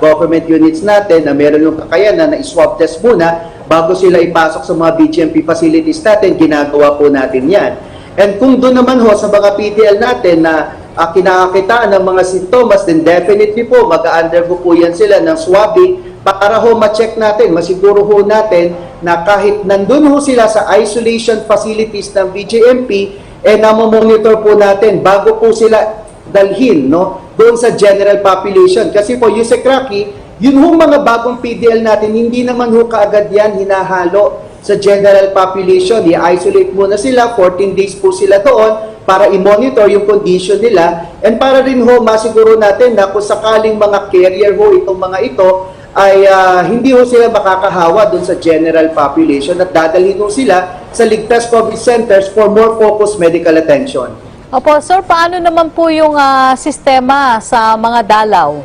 government units natin na meron yung kakayanan na i-swab test muna bago sila ipasok sa mga BGMP facilities natin, ginagawa po natin yan. And kung doon naman sa mga PDL natin na kinakakitaan ng mga sintomas, then definitely po mag-undergo po yan sila ng swabbing para ma-check natin, masiguro natin na kahit nandun sila sa isolation facilities ng BJMP, namomonitor po natin bago po sila dalhin doon sa general population. Kasi po, Rocky, yun mga bagong PDL natin, hindi naman kaagad yan hinahalo sa general population. I-isolate muna sila, 14 days po sila doon para i-monitor yung condition nila and para rin masiguro natin na kung sakaling mga carrier itong mga ito ay hindi sila makakahawa doon sa general population at dadalhin sila sa ligtas COVID centers for more focused medical attention. Opo, sir, paano naman po yung sistema sa mga dalaw?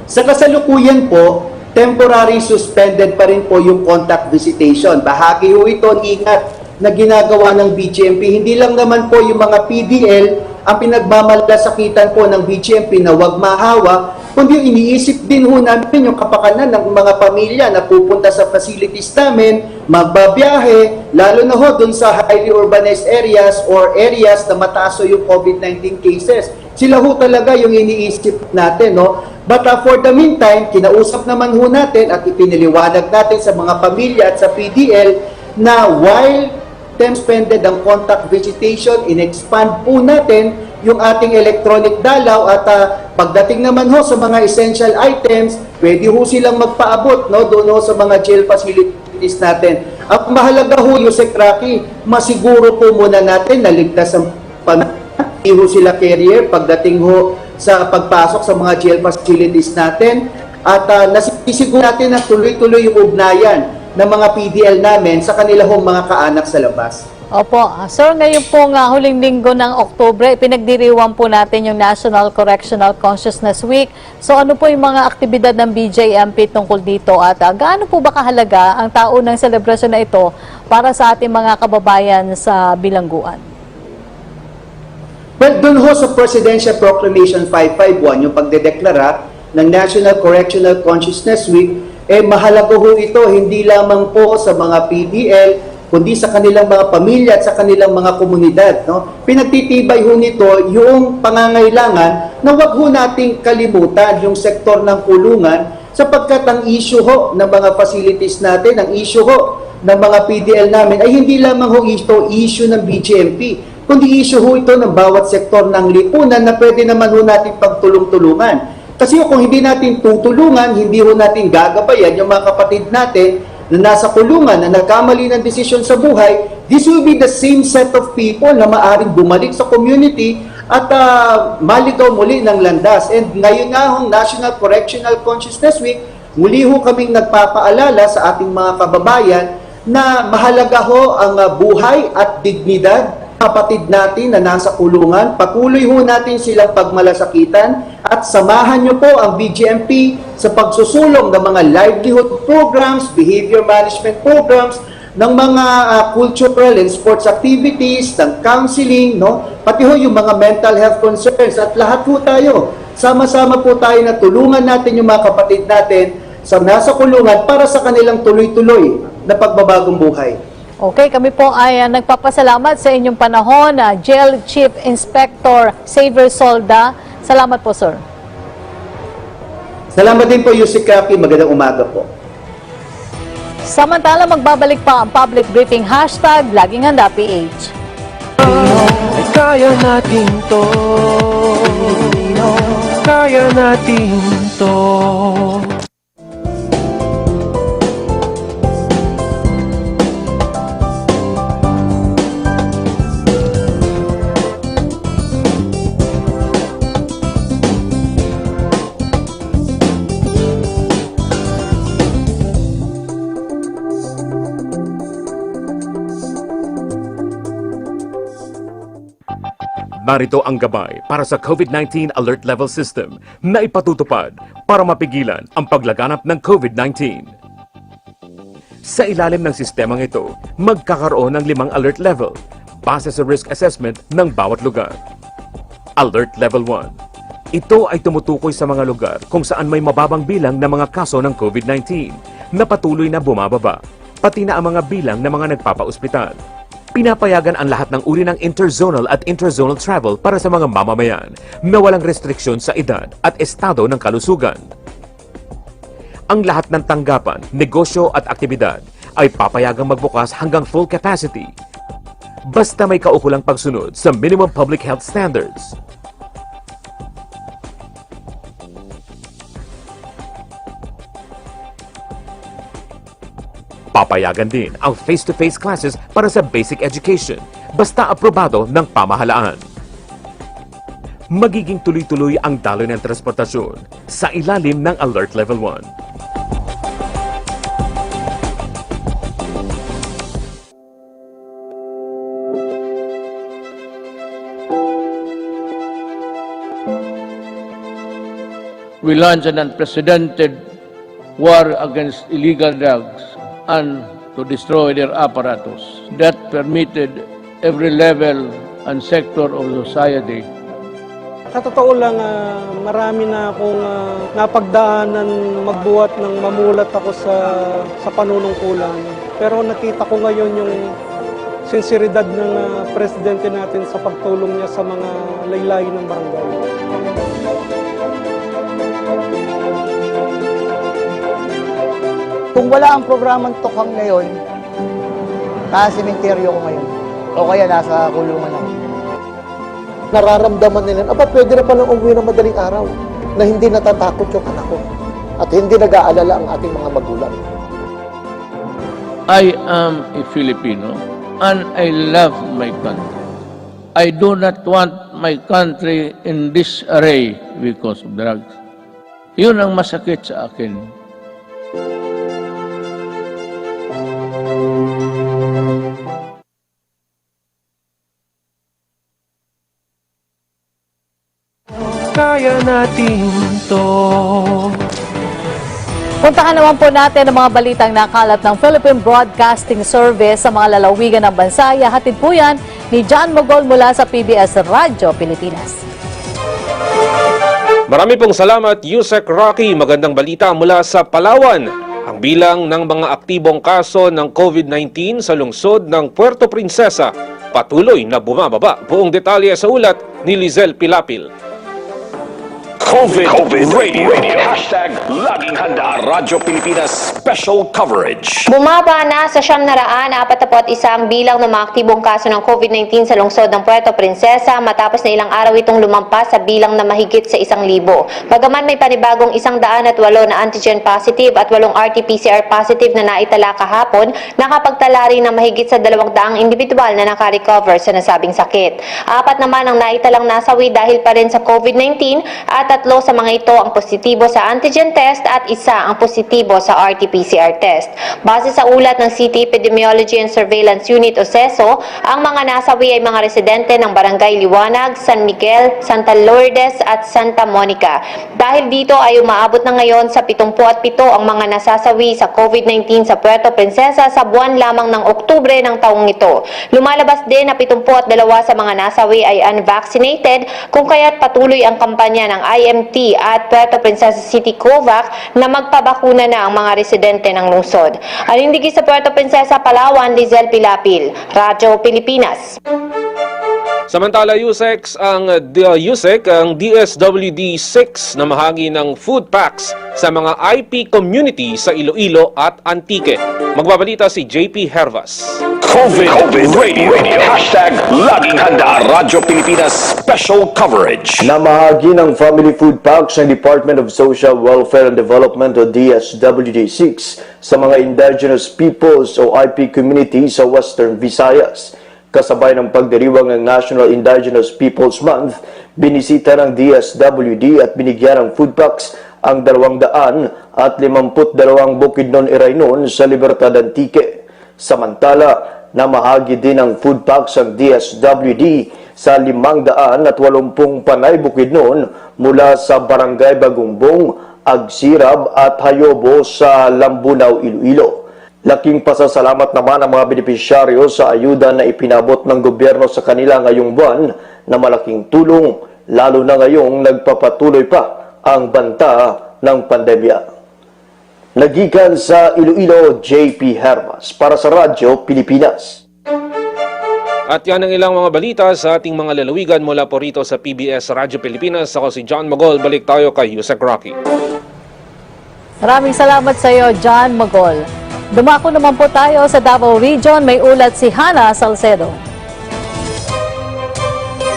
Sa kasalukuyan po, temporary suspended pa rin po yung contact visitation. Bahagi ito ang ingat na ginagawa ng BGMP. Hindi lang naman po yung mga PDL ang pinagmamalasakitan po ng BGMP na wag mahawa, kundi iniisip din namin yung kapakanan ng mga pamilya na pupunta sa facilities namin, magbabiyahe, lalo na dun sa highly urbanized areas or areas na mataas yung COVID-19 cases. Sila talaga yung iniisip natin, But for the meantime, kinausap naman natin at ipiniliwanag natin sa mga pamilya at sa PDL na while suspended ang contact visitation, in-expand po natin yung ating electronic dalaw at pagdating naman sa mga essential items, pwede silang magpaabot doon sa mga jail facilities natin. Ang mahalaga Rocky, masiguro po muna natin na ligtas ang hindi sila carrier pagdating sa pagpasok sa mga jail facilities natin at nasisiguro natin na tuloy-tuloy yung ugnayan ng mga PDL namin sa kanilang mga kaanak sa labas. Opo. Sir, ngayon po huling linggo ng Oktubre, pinagdiriwang po natin yung National Correctional Consciousness Week. So ano po yung mga aktibidad ng BJMP tungkol dito at gaano po ba kahalaga ang taunang selebrasyon na ito para sa ating mga kababayan sa bilangguan? Well, doon sa Presidential Proclamation 551, yung pagdedeklara ng National Correctional Consciousness Week, mahalaga ito hindi lamang po sa mga PDL, kundi sa kanilang mga pamilya at sa kanilang mga komunidad. Pinagtitibay nito yung pangangailangan na wag nating kalimutan yung sektor ng kulungan sapagkat ang issue ng mga facilities natin, ang issue ng mga PDL namin ay hindi lamang issue ng BGMP, kundi issue ito ng bawat sektor ng lipunan na pwede naman natin pagtulong-tulungan. Kasi kung hindi natin tutulungan, hindi natin gagabayan yung mga kapatid natin na nasa kulungan, na nagkamali ng desisyon sa buhay, this will be the same set of people na maaring bumalik sa community at maligaw muli ng landas. And ngayon National Correctional Consciousness Week, muli kaming nagpapaalala sa ating mga kababayan na mahalaga ang buhay at dignidad kapatid natin na nasa kulungan. Patuloy natin silang pagmalasakitan at samahan nyo po ang BGMP sa pagsusulong ng mga livelihood programs, behavior management programs, ng mga cultural and sports activities, ng counseling, pati yung mga mental health concerns at lahat tayo. Sama-sama po tayo na tulungan natin yung mga kapatid natin sa nasa kulungan para sa kanilang tuloy-tuloy na pagbabagong buhay. Okay, kami po ay nagpapasalamat sa inyong panahon, Jail Chief Inspector Xavier Solda. Salamat po, sir. Salamat din po, Rocky. Magandang umaga po. Samantala, magbabalik pa ang public briefing hashtag Laging HandaPH. Ay kaya natin to, kaya natin to. Narito ang gabay para sa COVID-19 Alert Level System na ipatutupad para mapigilan ang paglaganap ng COVID-19. Sa ilalim ng sistemang ito, magkakaroon ng 5 alert level base sa risk assessment ng bawat lugar. Alert Level 1. Ito ay tumutukoy sa mga lugar kung saan may mababang bilang ng mga kaso ng COVID-19 na patuloy na bumababa, pati na ang mga bilang ng mga nagpapaospital. Pinapayagan ang lahat ng uri ng interzonal at intrazonal travel para sa mga mamamayan na walang restriksyon sa edad at estado ng kalusugan. Ang lahat ng tanggapan, negosyo at aktibidad ay papayagang magbukas hanggang full capacity basta may kaukulang pagsunod sa minimum public health standards. Papayagan din ang face-to-face classes para sa basic education, basta aprobado ng pamahalaan. Magiging tuloy-tuloy ang daloy ng transportasyon sa ilalim ng Alert Level 1. We launched an unprecedented war against illegal drugs and to destroy their apparatus. That permitted every level and sector of society. Sa totoo lang, marami na akong napagdaanan magbuhat ng mamulat ako sa panunungkulan. Pero nakita ko ngayon yung sinseridad ng presidente natin sa pagtulong niya sa mga laylayin ng barangay. Kung wala ang programang Tukhang ngayon, nasa sementeryo ko ngayon. O kaya nasa kulungan ako. Nararamdaman nila, pwede na palang umuwi ng madaling araw na hindi natatakot yung anak ko at hindi nag-aalala ang ating mga magulang. I am a Filipino and I love my country. I do not want my country in disarray because of drugs. Yun ang masakit sa akin. Kaya natin to. Puntahan naman po natin ang mga balitang nakalat ng Philippine Broadcasting Service sa mga lalawigan ng bansa. Hatid po yan ni John Mogol mula sa PBS Radyo Pilipinas. Marami pong salamat, Yusek Rocky. Magandang balita mula sa Palawan. Ang bilang ng mga aktibong kaso ng COVID-19 sa lungsod ng Puerto Princesa patuloy na bumababa. Buong detalye sa ulat ni Lizelle Pilapil. COVID Radio. Hashtag Laging Handa Radyo Pilipinas Special Coverage. Bumaba na sa 941 ang bilang ng mga aktibong kaso ng COVID-19 sa lungsod ng Puerto Princesa matapos na ilang araw itong lumampas sa bilang na mahigit sa 1,000. Bagaman may panibagong 108 na antigen positive at 8 RT-PCR positive na naitala kahapon, nakapagtala rin ng mahigit sa 200 individual na nakarecover sa nasabing sakit. 4 naman ang naitalang nasawi dahil pa rin sa COVID-19 at 3 sa mga ito ang positibo sa antigen test at 1 ang positibo sa RT-PCR test. Base sa ulat ng City Epidemiology and Surveillance Unit o CESO, ang mga nasawi ay mga residente ng Barangay Liwanag, San Miguel, Santa Lourdes at Santa Monica. Dahil dito ay umaabot na ngayon sa 77 ang mga nasasawi sa COVID-19 sa Puerto Princesa sa buwan lamang ng Oktubre ng taong ito. Lumalabas din na 72 sa mga nasawi ay unvaccinated, kung kaya't patuloy ang kampanya ng IMT at Puerto Princesa City COVAC na magpabakuna na ang mga residente ng lungsod. Alindigi sa Puerto Princesa, Palawan, Lizelle Pilapil, Radyo Pilipinas. Samantala, USEC ang DSWD 6 na mahagi ng food packs sa mga IP community sa Iloilo at Antique. Magbabalita si JP Hervas. COVID Radio. Hashtag Laging Handa Radyo Pilipinas Special Coverage. Namahagi ng family food packs ng Department of Social Welfare and Development o DSWD-6 sa mga indigenous peoples o IP community sa Western Visayas. Kasabay ng pagdiriwang ng National Indigenous Peoples Month, binisita ng DSWD at binigyan ng food packs ang 252 Bukidnon Iraynon sa Libertad Antique. Samantala, namahagi din ng food packs ang DSWD sa 580 panay Bukidnon mula sa Barangay Bagumbong, Agsirab at Hayobo sa Lambunaw, Iloilo. Laking pasasalamat naman ang mga benepisyaryo sa ayuda na ipinabot ng gobyerno sa kanila ngayong buwan na malaking tulong, lalo na ngayong nagpapatuloy pa ang banta ng pandemya. Nagikan sa Iloilo, JP Hervas para sa Radyo Pilipinas. At yan ang ilang mga balita sa ating mga lalawigan mula po rito sa PBS Radyo Pilipinas. Ako si John Magol. Balik tayo kay Yusek Rocky. Maraming salamat sa iyo, John Magol. Dumako naman po tayo sa Davao Region. May ulat si Hana Salcedo.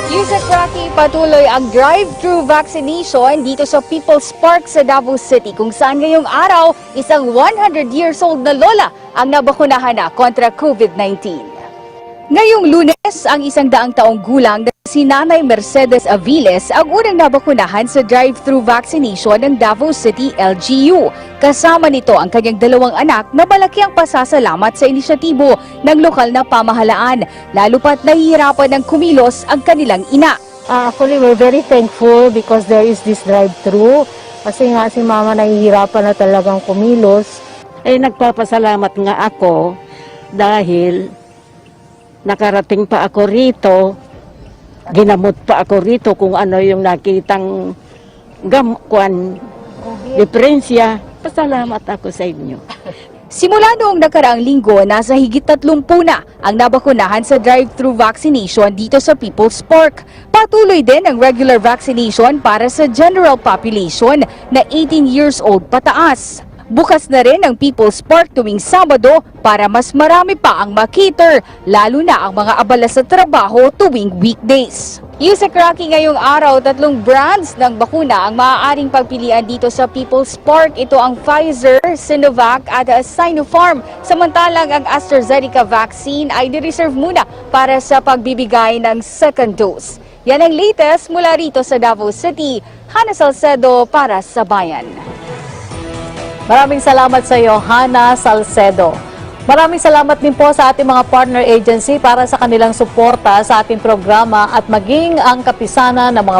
Yusek Rocky, patuloy ang drive-thru vaccination dito sa People's Park sa Davao City, kung saan ngayong araw isang 100 years old na lola ang nabakunahan na kontra COVID-19. Ngayong Lunes, ang 100 taong gulang na si Nanay Mercedes Aviles ang unang nabakunahan sa drive-thru vaccination ng Davao City LGU. Kasama nito ang kanyang 2 anak na malaki ang pasasalamat sa inisyatibo ng lokal na pamahalaan, lalo pat nahihirapan ng kumilos ang kanilang ina. Actually, we're very thankful because there is this drive-thru. Kasi nga si Mama nahihirapan na talagang kumilos. Nagpapasalamat nga ako dahil nakarating pa ako rito, ginamot pa ako rito kung ano yung nakitang diferensya. Pasalamat ako sa inyo. Simula noong nakaraang linggo, nasa higit 30 na ang nabakunahan sa drive-thru vaccination dito sa People's Park. Patuloy din ang regular vaccination para sa general population na 18 years old pataas. Bukas na rin ang People's Park tuwing Sabado para mas marami pa ang makiter, lalo na ang mga abala sa trabaho tuwing weekdays. Yusek Rocky, ngayong araw, 3 brands ng bakuna ang maaaring pagpilian dito sa People's Park. Ito ang Pfizer, Sinovac at Sinopharm. Samantalang ang AstraZeneca vaccine ay nireserve muna para sa pagbibigay ng second dose. Yan ang latest mula rito sa Davao City. Hana Salcedo para sa Bayan. Maraming salamat sa iyo, Hana Salcedo. Maraming salamat din po sa ating mga partner agency para sa kanilang suporta sa ating programa at maging ang kapisanan ng mga